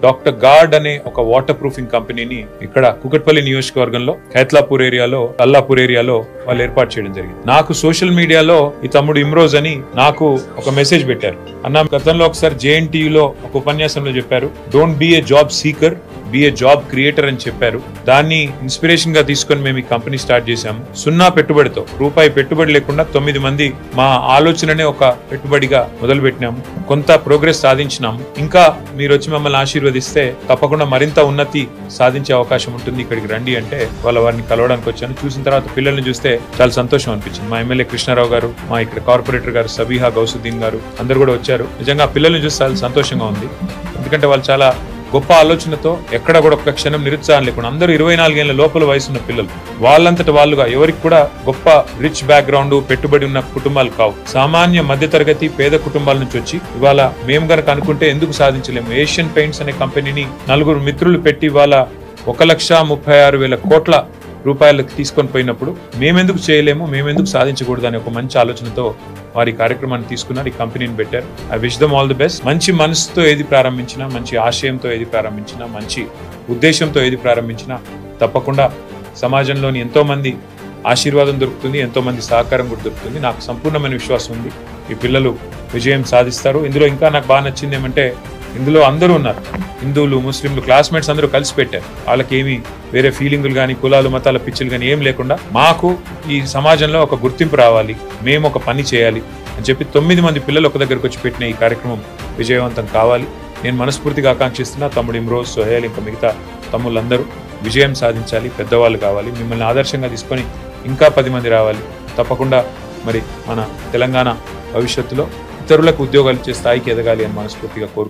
Doctor gourd అనే ఒక water proofing కంపెనీని ఇక్కడ కుకట్పల్లి నియోజకవర్గంలో ఖైత్లాపూర్ ఏరియాలో అల్లాపూర్ ఏరియాలో వాళ్ళు ఏర్పాటు చేయడం జరిగింది. నాకు సోషల్ మీడియాలో ఈ తమ్ముడు ఇమ్రోజ్ అని నాకు ఒక మెసేజ్ పెట్టారు. అన్న గతంలో ఒకసారి JNTUలో ఒక ఉపన్యాసంలో చెప్పారు, don't be a job seeker, be a job creator అని చెప్పారు. దాన్ని ఇన్స్పిరేషన్ గా తీసుకొని మేము ఈ కంపెనీ స్టార్ట్ చేశాము. 0 పెట్టుబడితో, రూపాయి పెట్టుబడి లేకుండా 9 మంది మా ఆలోచననే ఒక పెట్టుబడిగా మొదలు పెట్టినాము. కొంత ప్రోగ్రెస్ సాధించినాము. ఇంకా మీరు వచ్చి మమ్మల్ని ఆశీర్వదిస్తే తప్పకుండా మరింత ఉన్నతి సాధించే అవకాశం ఉంటుంది. ఇక్కడికి రండి అంటే వారిని కలవడానికి వచ్చాను. చూసిన తర్వాత పిల్లల్ని చూస్తే చాలా సంతోషం అనిపించింది. మా ఎమ్మెల్యే కృష్ణారావు గారు, మా ఇక్కడ కార్పొరేటర్ గారు సబీహా గౌసుద్దీన్ గారు అందరు కూడా వచ్చారు. నిజంగా పిల్లల్ని చూస్తే చాలా సంతోషంగా ఉంది. ఎందుకంటే వాళ్ళు చాలా గొప్ప ఆలోచనతో, ఎక్కడ కూడా ఒక్క క్షణం నిరుత్సాహం లేకుండా, అందరూ 24 ఏళ్ల లోపల వయసున్న పిల్లలు, వాళ్ళంతటి వాళ్ళుగా, ఎవరికి కూడా గొప్ప రిచ్ బ్యాక్గ్రౌండ్ పెట్టుబడి ఉన్న కుటుంబాలు కావు. సామాన్య మధ్యతరగతి పేద కుటుంబాల నుంచి వచ్చి ఇవాళ మేము గనక అనుకుంటే ఎందుకు సాధించలేము. ఏషియన్ పెయింట్స్ అనే కంపెనీని 4 మిత్రులు పెట్టి ఇవాళ 1,36,000 కోట్ల రూపాయలకు తీసుకొని పోయినప్పుడు మేమెందుకు చేయలేము, మేమెందుకు సాధించకూడదు అనే ఒక మంచి ఆలోచనతో వారి కార్యక్రమాన్ని తీసుకున్నారు, ఈ కంపెనీని పెట్టారు. I wish them all the best. మంచి మనసుతో ఏది ప్రారంభించినా, మంచి ఆశయంతో ఏది ప్రారంభించినా, మంచి ఉద్దేశంతో ఏది ప్రారంభించినా తప్పకుండా సమాజంలోని ఎంతో మంది ఆశీర్వాదం దొరుకుతుంది, ఎంతో మంది సహకారం కూడా దొరుకుతుంది. నాకు సంపూర్ణమైన విశ్వాసం ఉంది ఈ పిల్లలు విజయం సాధిస్తారు. ఇందులో ఇంకా నాకు బాగా నచ్చింది ఏమంటే, ఇందులో అందరూ ఉన్నారు, హిందువులు ముస్లింలు క్లాస్మేట్స్ అందరూ కలిసి పెట్టారు. వాళ్ళకి ఏమి వేరే ఫీలింగులు కానీ, కులాలు మతాల పిచ్చులు కానీ ఏం లేకుండా, మాకు ఈ సమాజంలో ఒక గుర్తింపు రావాలి, మేము ఒక పని చేయాలి అని చెప్పి 9 మంది పిల్లలు ఒక దగ్గరకు వచ్చి పెట్టిన ఈ కార్యక్రమం విజయవంతం కావాలి. నేను మనస్ఫూర్తిగా ఆకాంక్షిస్తున్నా. తమ్ముడు ఇమ్రోజ్, సోహేల్, ఇంకా మిగతా తమ్ముళ్ళందరూ విజయం సాధించాలి, పెద్దవాళ్ళు కావాలి. మిమ్మల్ని ఆదర్శంగా తీసుకొని ఇంకా 10 మంది రావాలి. తప్పకుండా మరి మన తెలంగాణ భవిష్యత్తులో ఇతరులకు ఉద్యోగాలు ఇచ్చే స్థాయికి ఎదగాలి అని మనస్ఫూర్తిగా కోరుకుంటున్నాను.